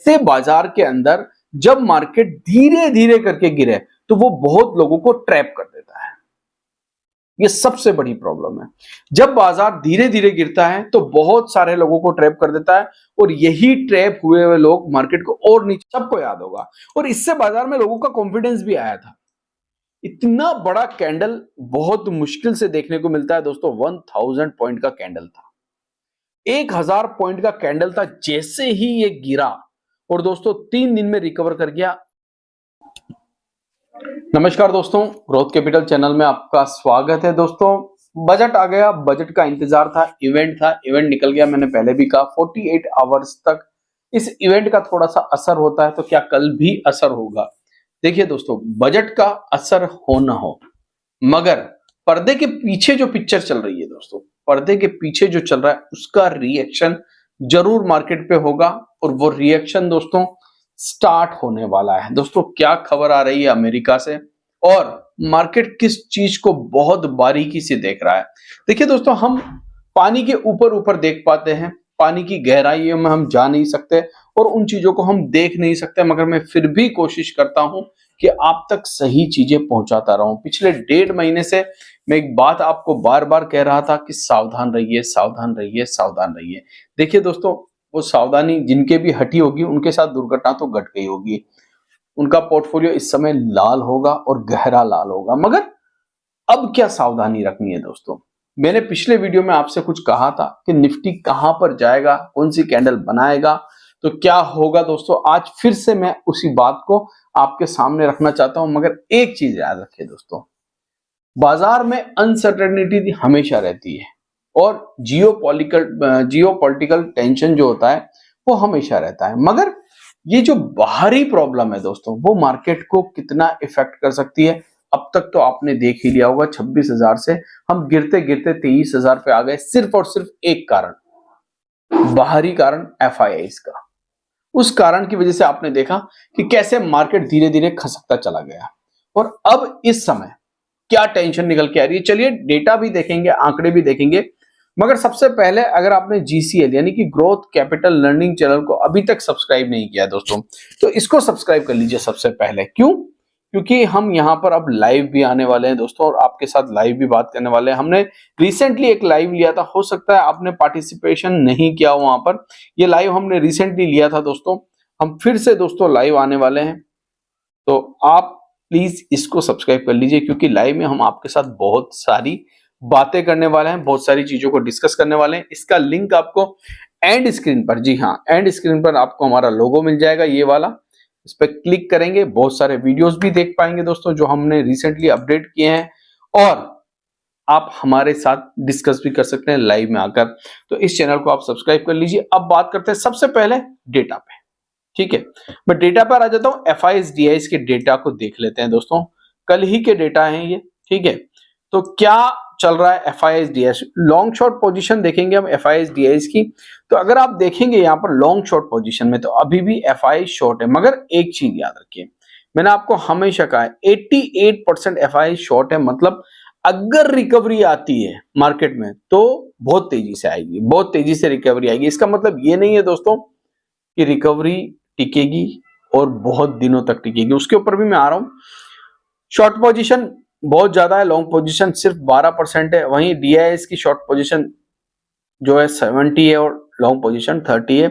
ऐसे बाजार के अंदर जब मार्केट धीरे धीरे करके गिरे तो वो बहुत लोगों को ट्रैप कर देता है। ये सबसे बड़ी प्रॉब्लम है। जब बाजार धीरे धीरे गिरता है तो बहुत सारे लोगों को ट्रैप कर देता है और यही ट्रैप हुए हुए लोग मार्केट को और नीचे, सबको याद होगा, और इससे बाजार में लोगों का कॉन्फिडेंस भी आया था। इतना बड़ा कैंडल बहुत मुश्किल से देखने को मिलता है दोस्तों। 1000 पॉइंट का कैंडल था, 1000 पॉइंट का कैंडल था। जैसे ही ये गिरा और दोस्तों 3 दिन में रिकवर कर गया। नमस्कार दोस्तों, ग्रोथ कैपिटल चैनल में आपका स्वागत है। दोस्तों बजट आ गया, बजट का इंतजार था, इवेंट था, इवेंट निकल गया। मैंने पहले भी कहा 48 आवर्स तक इस इवेंट का थोड़ा सा असर होता है, तो क्या कल भी असर होगा? देखिए दोस्तों, बजट का असर हो ना हो, मगर पर्दे के पीछे जो पिक्चर चल रही है दोस्तों, पर्दे के पीछे जो चल रहा है उसका रिएक्शन जरूर मार्केट पे होगा। और वो रिएक्शन दोस्तों स्टार्ट होने वाला है। दोस्तों क्या खबर आ रही है अमेरिका से और मार्केट किस चीज को बहुत बारीकी से देख रहा है? देखिए दोस्तों, हम पानी के ऊपर ऊपर देख पाते हैं, पानी की गहराइयों में हम जा नहीं सकते और उन चीजों को हम देख नहीं सकते, मगर मैं फिर भी कोशिश करता हूं कि आप तक सही चीजें पहुंचाता रहूं। पिछले 1.5 महीने से मैं एक बात आपको बार बार कह रहा था कि सावधान रहिए, सावधान रहिए, सावधान रहिए। देखिए दोस्तों, वो सावधानी जिनके भी हटी होगी उनके साथ दुर्घटना तो घट गई होगी। उनका पोर्टफोलियो इस समय लाल होगा और गहरा लाल होगा। मगर अब क्या सावधानी रखनी है दोस्तों? मैंने पिछले वीडियो में आपसे कुछ कहा था कि निफ्टी कहां पर जाएगा, कौन सी कैंडल बनाएगा, तो क्या होगा दोस्तों। आज फिर से मैं उसी बात को आपके सामने रखना चाहता हूं। मगर एक चीज याद रखिए दोस्तों, बाजार में अनसर्टेनिटी हमेशा रहती है और जियोपॉलिटिकल टेंशन जो होता है वो हमेशा रहता है। मगर ये जो बाहरी प्रॉब्लम है दोस्तों, वो मार्केट को कितना इफेक्ट कर सकती है, अब तक तो आपने देख ही लिया होगा। 26,000 से हम गिरते गिरते 23,000 पे आ गए, सिर्फ और सिर्फ एक कारण, बाहरी कारण FIIs का। उस कारण की वजह से आपने देखा कि कैसे मार्केट धीरे धीरे खसकता चला गया। और अब इस समय क्या टेंशन निकल के आ रही है, चलिए डेटा भी देखेंगे, आंकड़े भी देखेंगे। मगर सबसे पहले अगर आपने GCL यानी कि ग्रोथ कैपिटल लर्निंग चैनल को अभी तक सब्सक्राइब नहीं किया दोस्तों, तो इसको सब्सक्राइब कर लीजिए सबसे पहले। क्यों? क्योंकि हम यहाँ पर अब लाइव भी आने वाले हैं दोस्तों और आपके साथ लाइव भी बात करने वाले हैं। हमने रिसेंटली एक लाइव लिया था, हो सकता है आपने पार्टिसिपेशन नहीं किया वहां पर। ये लाइव हमने रिसेंटली लिया था दोस्तों, हम फिर से दोस्तों लाइव आने वाले हैं, तो आप प्लीज इसको सब्सक्राइब कर लीजिए। क्योंकि लाइव में हम आपके साथ बहुत सारी बातें करने वाले हैं, बहुत सारी चीजों को डिस्कस करने वाले हैं। इसका लिंक आपको एंड स्क्रीन पर, जी हाँ, एंड स्क्रीन पर आपको हमारा लोगो मिल जाएगा, ये वाला। इस पर क्लिक करेंगे, बहुत सारे वीडियोस भी देख पाएंगे दोस्तों जो हमने रिसेंटली अपडेट किए हैं, और आप हमारे साथ डिस्कस भी कर सकते हैं लाइव में आकर। तो इस चैनल को आप सब्सक्राइब कर लीजिए। अब बात करते हैं सबसे पहले डेटा पे, ठीक है। मैं डेटा पर आ जाता हूं, FIIs DIIs के डेटा को देख लेते हैं दोस्तों। कल ही के डेटा हैं ये, ठीक है। तो क्या चल रहा है FIIs DIIs? Long short position देखेंगे हम FIIs DIIs की, तो अगर आप देखेंगे यहाँ पर लॉन्ग शॉर्ट पोजीशन में, तो अभी भी FIIs शॉर्ट है। मगर एक चीज याद रखिए, मैंने आपको हमेशा कहा है 88% FIIs शॉर्ट है। मतलब अगर रिकवरी आती है मार्केट में तो बहुत तेजी से आएगी, बहुत तेजी से रिकवरी आएगी। इसका मतलब ये नहीं है दोस्तों कि रिकवरी टिकेगी और बहुत दिनों तक टिकेगी, उसके ऊपर भी मैं आ रहा हूं। शॉर्ट पोजीशन बहुत ज्यादा है, लॉन्ग पोजीशन सिर्फ 12% है। वहीं DIIs की शॉर्ट पोजीशन जो है 70 है और लॉन्ग पोजीशन 30 है।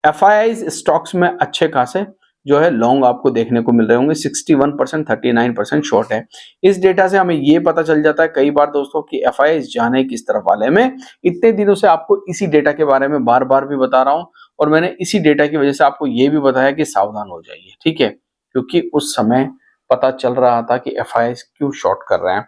FIIs स्टॉक्स में अच्छे खासे जो है लॉन्ग आपको देखने को मिल रहे होंगे, 61%, 39% शॉर्ट है। इस डेटा से हमें ये पता चल जाता है कई बार दोस्तों कि FIIs जाने किस तरफ वाले। मैं इतने दिनों से आपको इसी डेटा के बारे में बार बार भी बता रहा हूं और मैंने इसी डेटा की वजह से आपको ये भी बताया कि सावधान हो जाइए, ठीक है। क्योंकि उस समय पता चल रहा था कि FIIs क्यों शॉर्ट कर रहे हैं।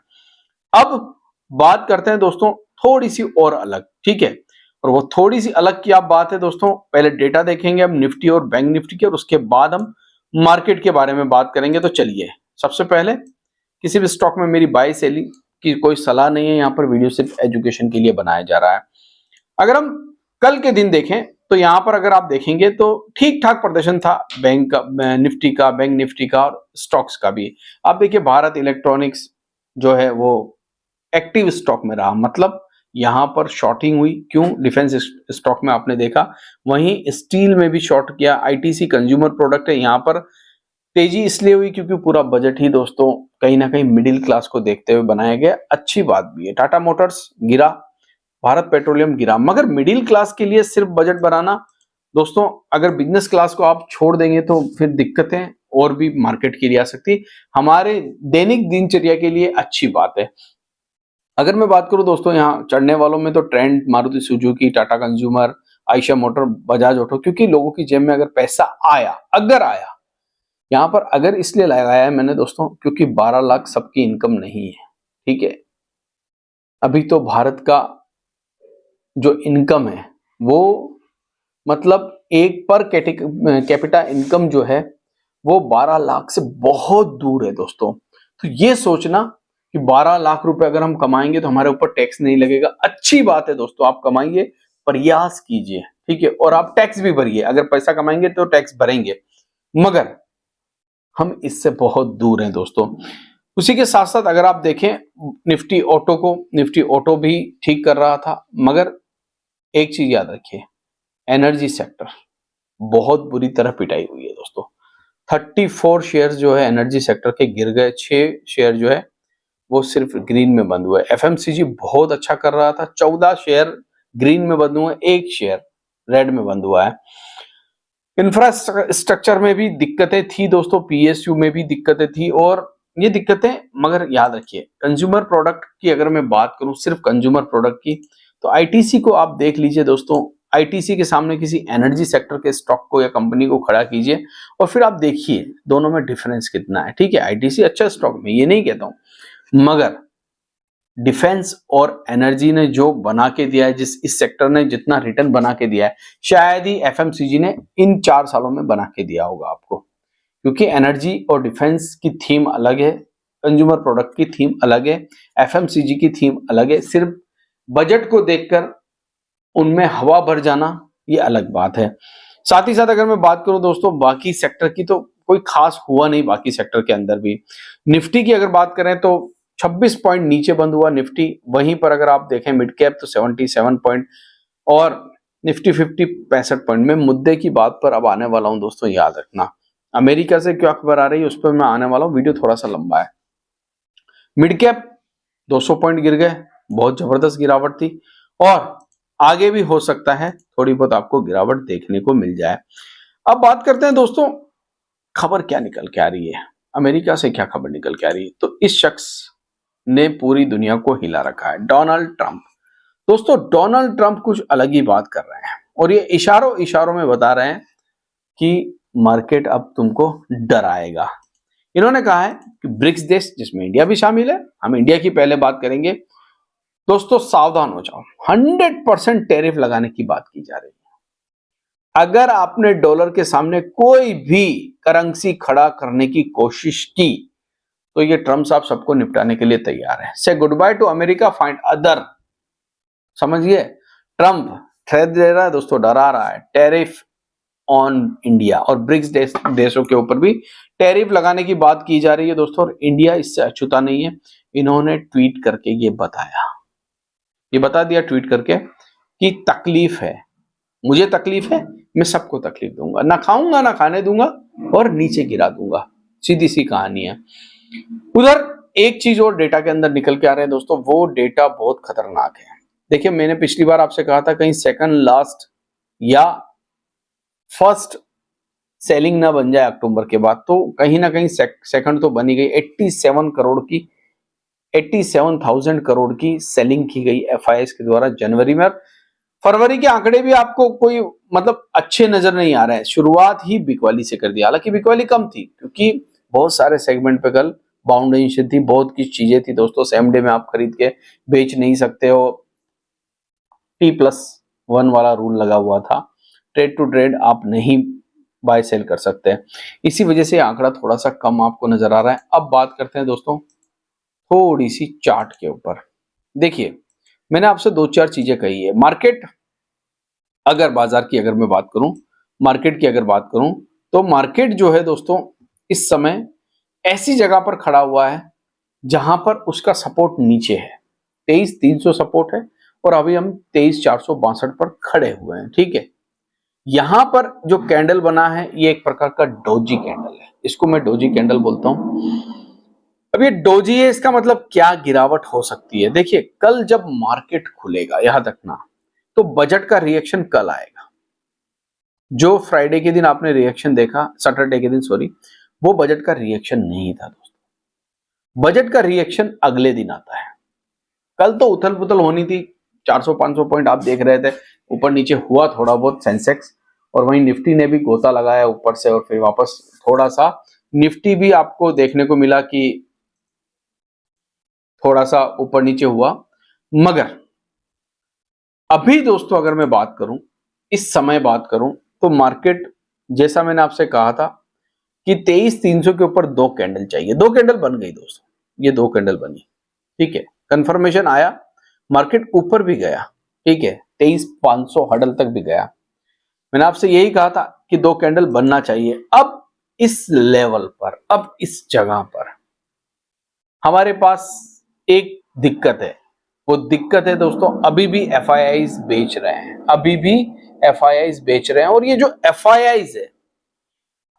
अब बात करते हैं दोस्तों थोड़ी सी और अलग, ठीक है। और वो थोड़ी सी अलग की आप बात है दोस्तों, पहले डेटा देखेंगे हम निफ्टी और बैंक निफ्टी के, और उसके बाद हम मार्केट के बारे में बात करेंगे। तो चलिए, सबसे पहले किसी भी स्टॉक में मेरी बाय सेलिंग की कोई सलाह नहीं है, यहाँ पर वीडियो सिर्फ एजुकेशन के लिए बनाया जा रहा है। अगर हम कल के दिन देखें तो यहाँ पर अगर आप देखेंगे तो ठीक ठाक प्रदर्शन था बैंक का, निफ्टी का, बैंक निफ्टी का और स्टॉक्स का भी। आप देखिए भारत इलेक्ट्रॉनिक्स जो है वो एक्टिव स्टॉक में रहा, मतलब यहाँ पर शॉर्टिंग हुई, क्यों? डिफेंस स्टॉक में आपने देखा, वहीं स्टील में भी शॉर्ट किया, आईटीसी कंज्यूमर प्रोडक्ट है, यहाँ पर तेजी इसलिए हुई क्योंकि पूरा बजट ही दोस्तों कहीं ना कहीं मिडिल क्लास को देखते हुए बनाया गया। अच्छी बात भी है। टाटा मोटर्स गिरा, भारत पेट्रोलियम गिरा, मगर मिडिल क्लास के लिए सिर्फ बजट बनाना दोस्तों, अगर बिजनेस क्लास को आप छोड़ देंगे तो फिर दिक्कतें और भी मार्केट के लिए आ सकती। हमारे दैनिक दिनचर्या के लिए अच्छी बात है। अगर मैं बात करूं दोस्तों यहाँ चढ़ने वालों में, तो trend, Maruti Suzuki, Tata consumer, Ayesha motor, Bajaj auto, क्योंकि लोगों की जेब में अगर पैसा आया, अगर आया, यहाँ पर अगर इसलिए लगाया है मैंने दोस्तों क्योंकि 12 लाख सबकी इनकम नहीं है, ठीक है। अभी तो भारत का जो इनकम है वो मतलब एक पर कैपिटा इनकम जो है वो 12 लाख से बहुत दूर है दोस्तों। तो ये सोचना कि 12 लाख रुपए अगर हम कमाएंगे तो हमारे ऊपर टैक्स नहीं लगेगा, अच्छी बात है दोस्तों। आप कमाइए, प्रयास कीजिए, ठीक है, और आप टैक्स भी भरिए। अगर पैसा कमाएंगे तो टैक्स भरेंगे, मगर हम इससे बहुत दूर हैं दोस्तों। उसी के साथ साथ अगर आप देखें निफ्टी ऑटो को, निफ्टी ऑटो भी ठीक कर रहा था, मगर एक चीज याद रखिए, एनर्जी सेक्टर बहुत बुरी तरह पिटाई हुई है दोस्तों। 34 शेयर जो है एनर्जी सेक्टर के गिर गए, 6 शेयर जो है वो सिर्फ ग्रीन में बंद हुए। एफएमसीजी बहुत अच्छा कर रहा था, 14 शेयर ग्रीन में बंद हुए, 1 शेयर रेड में बंद हुआ है। इंफ्रास्ट्रक्चर में भी दिक्कतें थी दोस्तों, पीएसयू में भी दिक्कतें थी, और ये दिक्कतें, मगर याद रखिए कंज्यूमर प्रोडक्ट की अगर मैं बात करूं, सिर्फ कंज्यूमर प्रोडक्ट की, तो आईटीसी को आप देख लीजिए दोस्तों। आईटीसी के सामने किसी एनर्जी सेक्टर के स्टॉक को या कंपनी को खड़ा कीजिए और फिर आप देखिए दोनों में डिफरेंस कितना है, ठीक है। आईटीसी अच्छा स्टॉक, मैं ये नहीं कहता हूं, मगर डिफेंस और एनर्जी ने जो बना के दिया है, इस सेक्टर ने जितना रिटर्न बना के दिया है, शायद ही एफएमसीजी ने इन 4 सालों में बना के दिया होगा आपको। क्योंकि एनर्जी और डिफेंस की थीम अलग है, कंज्यूमर प्रोडक्ट की थीम अलग है, एफएमसीजी की थीम अलग है। सिर्फ बजट को देखकर उनमें हवा भर जाना ये अलग बात है। साथ ही साथ अगर मैं बात करूं दोस्तों बाकी सेक्टर की, तो कोई खास हुआ नहीं बाकी सेक्टर के अंदर भी। निफ्टी की अगर बात करें तो 26 पॉइंट नीचे बंद हुआ निफ्टी। वहीं पर अगर आप देखें मिड कैप तो 77 पॉइंट, और निफ्टी 50 65 पॉइंट में। मुद्दे की बात पर अब आने वाला हूं दोस्तों, याद रखना अमेरिका से क्या खबर आ रही है उस पर मैं आने वाला हूं, वीडियो थोड़ा सा लंबा है। मिड कैप 200 पॉइंट गिर गए, बहुत जबरदस्त गिरावट थी, और आगे भी हो सकता है थोड़ी बहुत आपको गिरावट देखने को मिल जाए। अब बात करते हैं दोस्तों खबर क्या निकल के आ रही है, अमेरिका से क्या खबर निकल के आ रही है। तो इस शख्स ने पूरी दुनिया को हिला रखा है, डोनाल्ड ट्रंप। दोस्तों डोनाल्ड ट्रंप कुछ अलग ही बात कर रहे हैं, और ये इशारों इशारों में बता रहे हैं कि मार्केट अब तुमको डराएगा। इन्होंने कहा है कि ब्रिक्स देश, जिसमें इंडिया भी शामिल है, हम इंडिया की पहले बात करेंगे दोस्तों, सावधान हो जाओ, 100% टैरिफ लगाने की बात की जा रही है। अगर आपने डॉलर के सामने कोई भी करेंसी खड़ा करने की कोशिश की तो ये ट्रंप साहब सबको निपटाने के लिए तैयार है। से good by two America, find other. समझिए, ट्रंप थ्रेट दे रहा है दोस्तों, डरा रहा है, टैरिफ ऑन इंडिया, और ब्रिक्स देशों के ऊपर भी टैरिफ लगाने की बात की जा रही है दोस्तों, और इंडिया इससे अछूता नहीं है। इन्होंने ट्वीट करके ये बताया, ये बता दिया ट्वीट करके कि तकलीफ है, मुझे तकलीफ है, मैं सबको तकलीफ दूंगा, ना खाऊंगा ना खाने दूंगा, और नीचे गिरा दूंगा। सीधी सी कहानी है। उधर एक चीज और डेटा के अंदर निकल के आ रहे हैं दोस्तों, वो डेटा बहुत खतरनाक है। देखिए मैंने पिछली बार आपसे कहा था कहीं सेकंड लास्ट या फर्स्ट सेलिंग ना बन जाए अक्टूबर के बाद, तो कहीं ना कहीं सेकंड तो बनी गई। 87,000 करोड़ की सेलिंग की गई एफआईआई के द्वारा जनवरी में। फरवरी के आंकड़े भी आपको कोई मतलब अच्छे नजर नहीं आ रहे हैं, शुरुआत ही बिकवाली से कर दी। हालांकि बिकवाली कम थी क्योंकि बहुत सारे सेगमेंट पे कल बाउंडेशन थी, बहुत की चीजें थी दोस्तों। सेम डे में आप खरीद के बेच नहीं सकते हो, T+1 वाला रूल लगा हुआ था, ट्रेड टू ट्रेड आप नहीं बाय सेल कर सकते। इसी वजह से आंकड़ा थोड़ा सा कम आपको नजर आ रहा है। अब बात करते हैं दोस्तों थोड़ी सी चार्ट के ऊपर। देखिए मैंने आपसे 2-4 चीजें कही है। मार्केट, अगर बाजार की अगर मैं बात करूं, मार्केट की अगर बात करूं, तो मार्केट जो है दोस्तों इस समय ऐसी जगह पर खड़ा हुआ है जहां पर उसका सपोर्ट नीचे है, 23,300 सपोर्ट है, और अभी हम 23,462 पर खड़े हुए हैं। ठीक है, यहां पर जो कैंडल बना है ये एक प्रकार का डोजी कैंडल है, इसको मैं डोजी कैंडल बोलता हूं। अब ये डोजी है, इसका मतलब क्या गिरावट हो सकती है। देखिए, कल जब मार्केट खुलेगा, याद रखना, तो बजट का रिएक्शन कल आएगा। जो फ्राइडे के दिन आपने रिएक्शन देखा, सैटरडे के दिन सॉरी, वो बजट का रिएक्शन नहीं था दोस्तों। बजट का रिएक्शन अगले दिन आता है। कल तो उथल पुथल होनी थी, 400-500 पॉइंट आप देख रहे थे, ऊपर नीचे हुआ थोड़ा बहुत सेंसेक्स, और वहीं निफ्टी ने भी गोता लगाया ऊपर से, और फिर वापस थोड़ा सा निफ्टी भी आपको देखने को मिला कि थोड़ा सा ऊपर नीचे हुआ। मगर अभी दोस्तों अगर मैं बात करूं, इस समय बात करूं, तो मार्केट, जैसा मैंने आपसे कहा था कि 23,300 के ऊपर दो कैंडल चाहिए। दो कैंडल बन गई दोस्तों, ये दो कैंडल बनी। ठीक है, कंफर्मेशन आया, मार्केट ऊपर भी गया। ठीक है, 23,500 हडल तक भी गया। मैंने आपसे यही कहा था कि दो कैंडल बनना चाहिए। अब इस लेवल पर, अब इस जगह पर हमारे पास एक दिक्कत है। वो दिक्कत है दोस्तों, अभी भी एफआईआईज बेच रहे हैं, अभी भी एफआईआईज बेच रहे हैं। और ये जो एफआईआईज है,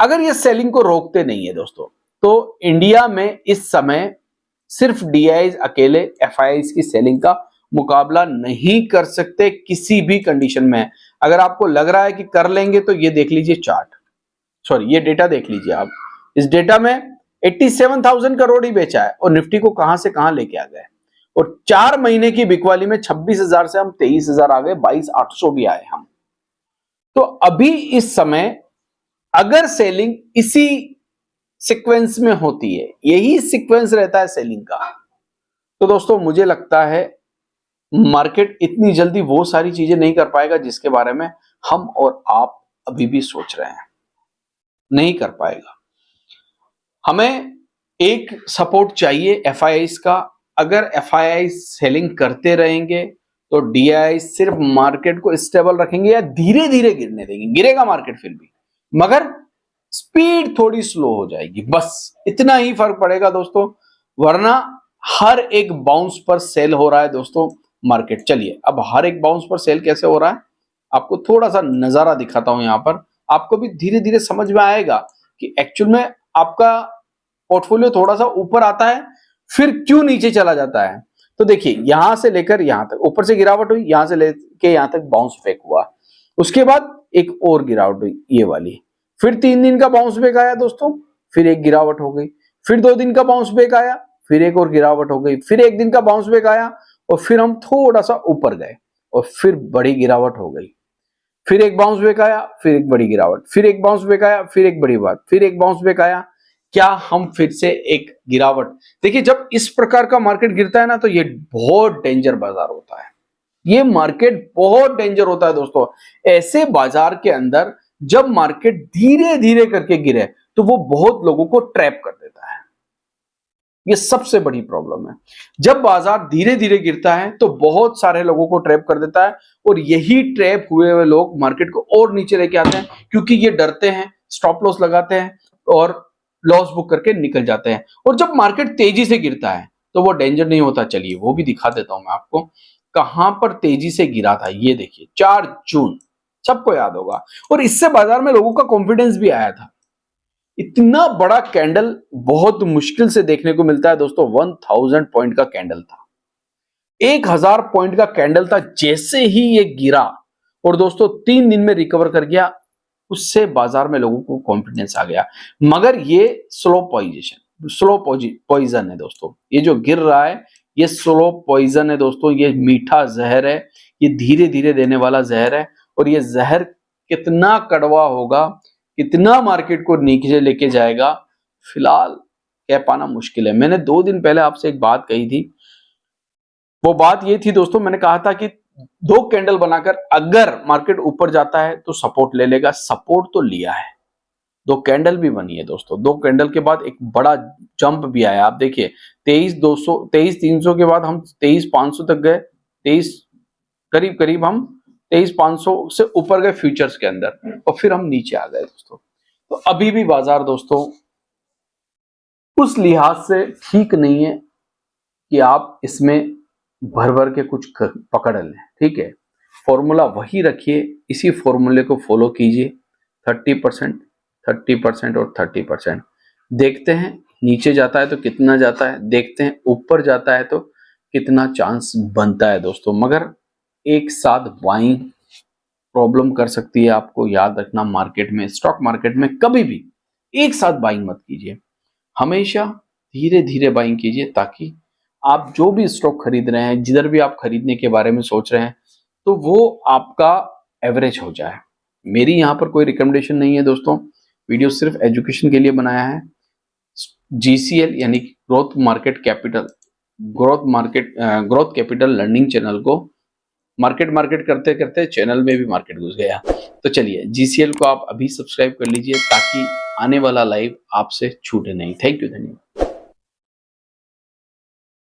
अगर ये सेलिंग को रोकते नहीं है दोस्तों, तो इंडिया में इस समय सिर्फ डीआईज अकेले एफआईआईज की सेलिंग का मुकाबला नहीं कर सकते किसी भी कंडीशन में। अगर आपको लग रहा है कि कर लेंगे, तो ये देख लीजिए चार्ट, सॉरी ये डेटा देख लीजिए आप। इस डेटा में 87,000 करोड़ ही बेचा है, और निफ्टी को कहां से कहां लेके आ गए। और 4 महीने की बिकवाली में 26,000 से हम 23,000 आ गए, 22,800 भी आए हम। तो अभी इस समय अगर सेलिंग इसी सीक्वेंस में होती है, यही सीक्वेंस रहता है सेलिंग का, तो दोस्तों मुझे लगता है मार्केट इतनी जल्दी वो सारी चीजें नहीं कर पाएगा जिसके बारे में हम और आप अभी भी सोच रहे हैं, नहीं कर पाएगा। हमें एक सपोर्ट चाहिए एफआईआईज का। अगर एफआईआई सेलिंग करते रहेंगे, तो डीआई सिर्फ मार्केट को स्टेबल रखेंगे या धीरे धीरे गिरने देंगे। गिरेगा मार्केट फिर भी, मगर स्पीड थोड़ी स्लो हो जाएगी, बस इतना ही फर्क पड़ेगा दोस्तों। वरना हर एक बाउंस पर सेल हो रहा है दोस्तों मार्केट। चलिए, अब हर एक बाउंस पर सेल कैसे हो रहा है, आपको थोड़ा सा नजारा दिखाता हूं। यहां पर आपको भी धीरे धीरे समझ में आएगा कि एक्चुअल में आपका पोर्टफोलियो थोड़ा सा ऊपर आता है, फिर क्यों नीचे चला जाता है। तो देखिए, यहां से लेकर यहां तक ऊपर से गिरावट हुई, यहां से लेके यहां तक बाउंस बैक हुआ, उसके बाद एक और गिरावट हुई ये वाली, फिर 3 दिन का बाउंस बैक आया दोस्तों, फिर एक गिरावट हो गई, फिर 2 दिन का बाउंस बैक आया, फिर एक और गिरावट हो गई, फिर 1 दिन का बाउंस बैक आया, और फिर हम थोड़ा सा ऊपर गए, और फिर बड़ी गिरावट हो गई, फिर एक बाउंस बैक आया, फिर एक बड़ी गिरावट, फिर एक बाउंस बैक आया, फिर एक बड़ी बात, फिर एक बाउंस बैक आया। क्या हम फिर से एक गिरावट। देखिए, जब इस प्रकार का मार्केट गिरता है ना, तो ये बहुत डेंजर बाजार होता है, ये मार्केट बहुत डेंजर होता है दोस्तों। ऐसे बाजार के अंदर जब मार्केट धीरे धीरे करके गिरे, तो वो बहुत लोगों को ट्रैप कर देता है। ये सबसे बड़ी प्रॉब्लम है। जब बाजार धीरे धीरे गिरता है, तो बहुत सारे लोगों को ट्रैप कर देता है, और यही ट्रैप हुए हुए लोग मार्केट को और नीचे लेके आते हैं, क्योंकि ये डरते हैं, स्टॉप लॉस लगाते हैं और लॉस बुक करके निकल जाते हैं। और जब मार्केट तेजी से गिरता है, तो वो डेंजर नहीं होता। चलिए, वो भी दिखा देता हूं मैं आपको, कहां पर तेजी से गिरा था। ये देखिए, 4 जून, सबको याद होगा, और इससे बाजार में लोगों का कॉन्फिडेंस भी आया था। इतना बड़ा कैंडल बहुत मुश्किल से देखने को मिलता है दोस्तों। 1000 पॉइंट का कैंडल था, 1000 पॉइंट का कैंडल था। जैसे ही ये गिरा और दोस्तों 3 दिन में रिकवर कर गया, उससे बाजार में लोगों को कॉन्फिडेंस आ गया। मगर ये स्लो पॉइजन है दोस्तों। ये जो गिर रहा है, ये स्लो पॉइजन है दोस्तों। ये मीठा जहर है, ये धीरे धीरे देने वाला जहर है। और ये जहर कितना कड़वा होगा, कितना मार्केट को नीचे लेके जाएगा, फिलहाल कह पाना मुश्किल है। मैंने 2 दिन पहले आपसे एक बात कही थी, वो बात ये थी दोस्तों, मैंने कहा था कि 2 कैंडल बनाकर अगर मार्केट ऊपर जाता है तो सपोर्ट ले लेगा। सपोर्ट तो लिया है, 2 कैंडल भी बनी है दोस्तों। 2 कैंडल के बाद एक बड़ा जंप भी आया। आप देखिए, 23,300 के बाद हम 23,500 तक गए, 23 करीब करीब हम 23,500 से ऊपर गए फ्यूचर्स के अंदर, और फिर हम नीचे आ गए दोस्तों। तो अभी भी बाजार दोस्तों उस लिहाज से ठीक नहीं है कि आप इसमें भर भर के कुछ पकड़ लें, ठीक है। फॉर्मूला वही रखिए, इसी फॉर्मूले को फॉलो कीजिए, 30%, 30% और 30%। देखते हैं नीचे जाता है तो कितना जाता है, देखते हैं ऊपर जाता है तो कितना चांस बनता है दोस्तों। मगर एक साथ बाइंग प्रॉब्लम कर सकती है, आपको याद रखना। मार्केट में, स्टॉक मार्केट में कभी भी एक साथ बाइंग मत कीजिए, हमेशा धीरे धीरे बाइंग कीजिए, ताकि आप जो भी स्टॉक खरीद रहे हैं, जिधर भी आप खरीदने के बारे में सोच रहे हैं, तो वो आपका एवरेज हो जाए। मेरी यहाँ पर कोई रिकमेंडेशन नहीं है दोस्तों, वीडियो सिर्फ एजुकेशन के लिए बनाया है। GCL यानी ग्रोथ कैपिटल लर्निंग चैनल को मार्केट करते करते चैनल में भी मार्केट घुस गया। तो चलिए GCL को आप अभी सब्सक्राइब कर लीजिए, ताकि आने वाला लाइव आपसे छूटे नहीं। थैंक यू, धन्यवाद।